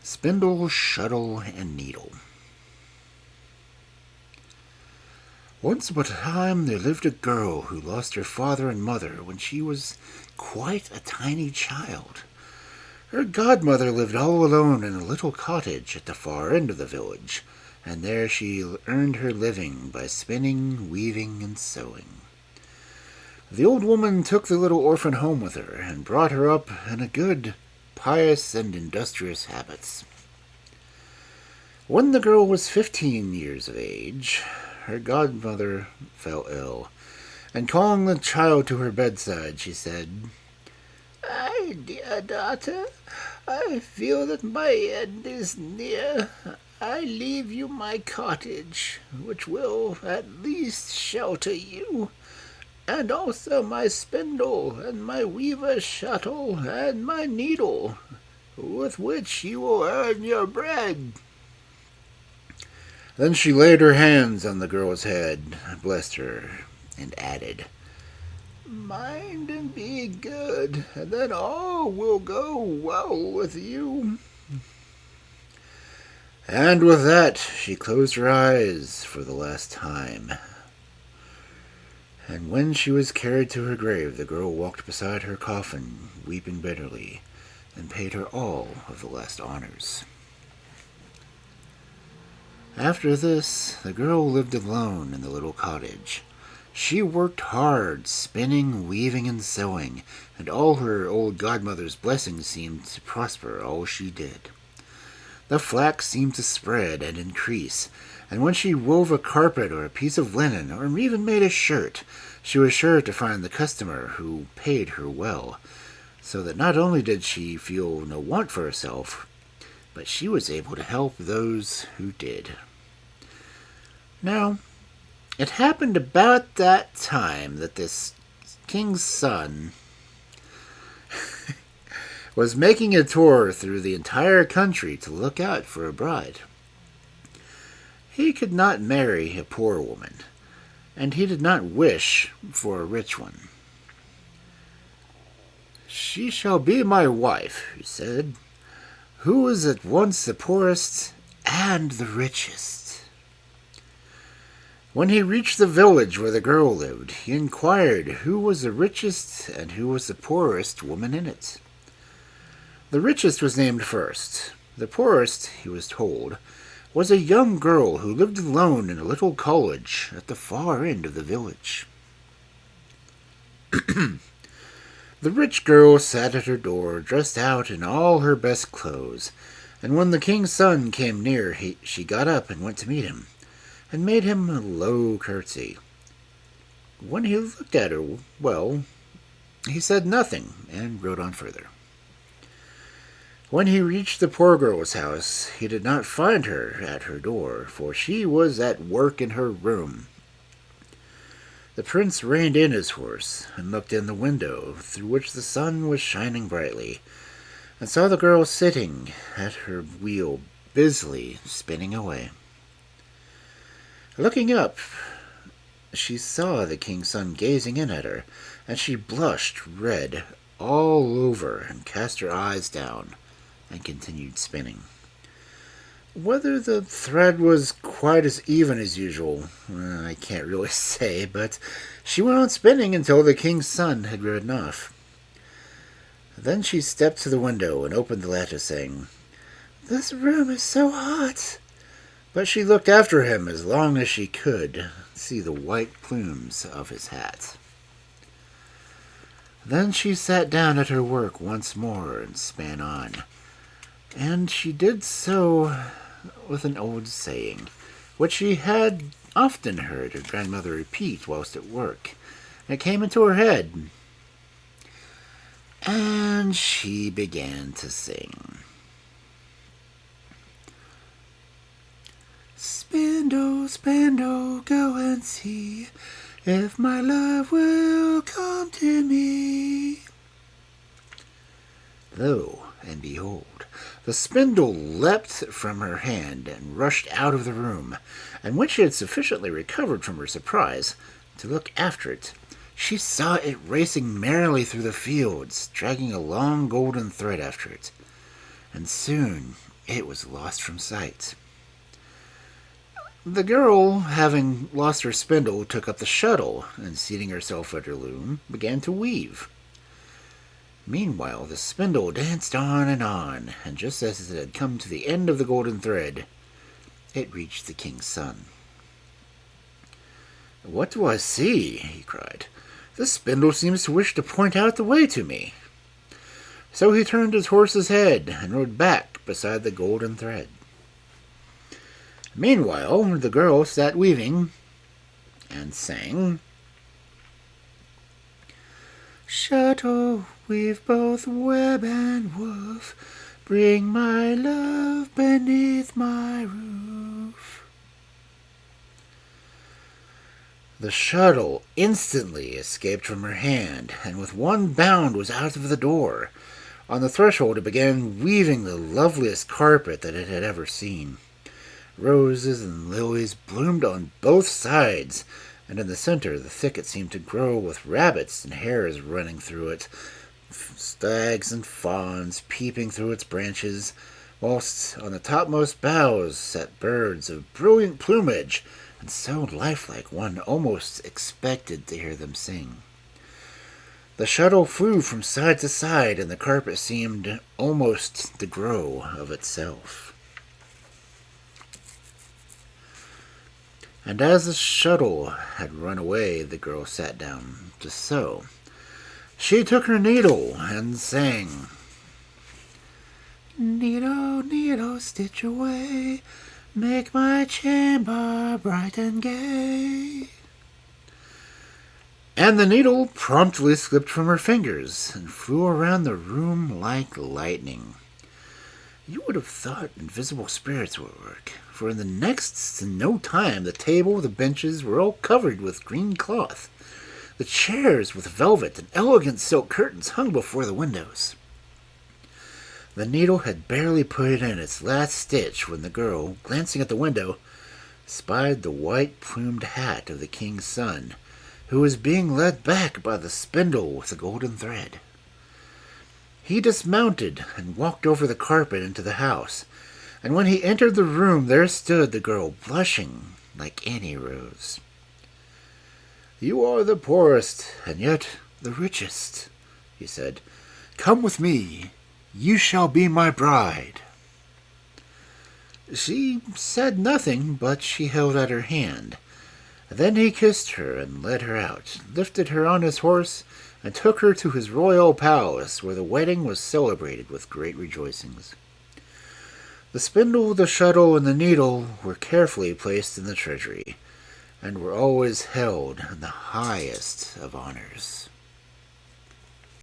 Spindle, Shuttle, and Needle. Once upon a time there lived a girl who lost her father and mother when she was quite a tiny child. Her godmother lived all alone in a little cottage at the far end of the village, and there she earned her living by spinning, weaving, and sewing. The old woman took the little orphan home with her and brought her up in a good, pious, and industrious habits. When the girl was 15 years of age, her godmother fell ill, and calling the child to her bedside, she said, "My dear daughter, I feel that my end is near. I leave you my cottage, which will at least shelter you, and also my spindle, and my weaver's shuttle, and my needle, with which you will earn your bread." Then she laid her hands on the girl's head, blessed her, and added, "Mind and be good, and then all will go well with you." And with that, she closed her eyes for the last time. And when she was carried to her grave, the girl walked beside her coffin, weeping bitterly, and paid her all of the last honors. After this, the girl lived alone in the little cottage. She worked hard, spinning, weaving, and sewing, and all her old godmother's blessings seemed to prosper all she did. The flax seemed to spread and increase, and when she wove a carpet or a piece of linen, or even made a shirt, she was sure to find the customer who paid her well, so that not only did she feel no want for herself, but she was able to help those who did. Now, it happened about that time that this king's son was making a tour through the entire country to look out for a bride. He could not marry a poor woman, and he did not wish for a rich one. "She shall be my wife," he said, "who is at once the poorest and the richest." When he reached the village where the girl lived, he inquired who was the richest and who was the poorest woman in it. The richest was named first. The poorest, he was told, was a young girl who lived alone in a little cottage at the far end of the village. The rich girl sat at her door, dressed out in all her best clothes, and when the king's son came near, she got up and went to meet him, and made him a low curtsy. When he looked at her, well, he said nothing, and rode on further. When he reached the poor girl's house, he did not find her at her door, for she was at work in her room. The prince reined in his horse and looked in the window through which the sun was shining brightly, and saw the girl sitting at her wheel, busily spinning away. Looking up, she saw the king's son gazing in at her, and she blushed red all over and cast her eyes down and continued spinning. Whether the thread was quite as even as usual, I can't really say, but she went on spinning until the king's son had ridden off. Then she stepped to the window and opened the lattice, saying, "This room is so hot." But she looked after him as long as she could see the white plumes of his hat. Then she sat down at her work once more and span on, and she did so with an old saying, which she had often heard her grandmother repeat whilst at work. It came into her head, and she began to sing. "Spindle, spindle, go and see if my love will come to me." Lo and behold, the spindle leapt from her hand and rushed out of the room, and when she had sufficiently recovered from her surprise to look after it, she saw it racing merrily through the fields, dragging a long golden thread after it, and soon it was lost from sight. The girl, having lost her spindle, took up the shuttle, and seating herself at her loom, began to weave. Meanwhile, the spindle danced on, and just as it had come to the end of the golden thread, it reached the king's son. "What do I see?" he cried. "The spindle seems to wish to point out the way to me." So he turned his horse's head and rode back beside the golden thread. Meanwhile, the girl sat weaving and sang, "Shuttle, weave both web and woof, bring my love beneath my roof." The shuttle instantly escaped from her hand, and with one bound was out of the door. On the threshold it began weaving the loveliest carpet that it had ever seen. Roses and lilies bloomed on both sides, and in the center the thicket seemed to grow with rabbits and hares running through it, stags and fawns peeping through its branches, whilst on the topmost boughs sat birds of brilliant plumage, and so lifelike one almost expected to hear them sing. The shuttle flew from side to side, and the carpet seemed almost to grow of itself. And as the shuttle had run away, the girl sat down to sew. She took her needle and sang, "Needle, needle, stitch away, make my chamber bright and gay." And the needle promptly slipped from her fingers and flew around the room like lightning. You would have thought invisible spirits were at work, for in the next to no time the table, the benches were all covered with green cloth. The chairs with velvet and elegant silk curtains hung before the windows. The needle had barely put in its last stitch when the girl, glancing at the window, spied the white-plumed hat of the king's son, who was being led back by the spindle with the golden thread. He dismounted and walked over the carpet into the house, and when he entered the room there stood the girl, blushing like any rose. "You are the poorest, and yet the richest," he said. "Come with me. You shall be my bride." She said nothing, but she held out her hand. Then he kissed her and led her out, lifted her on his horse, and took her to his royal palace, where the wedding was celebrated with great rejoicings. The spindle, the shuttle, and the needle were carefully placed in the treasury, and were always held in the highest of honors.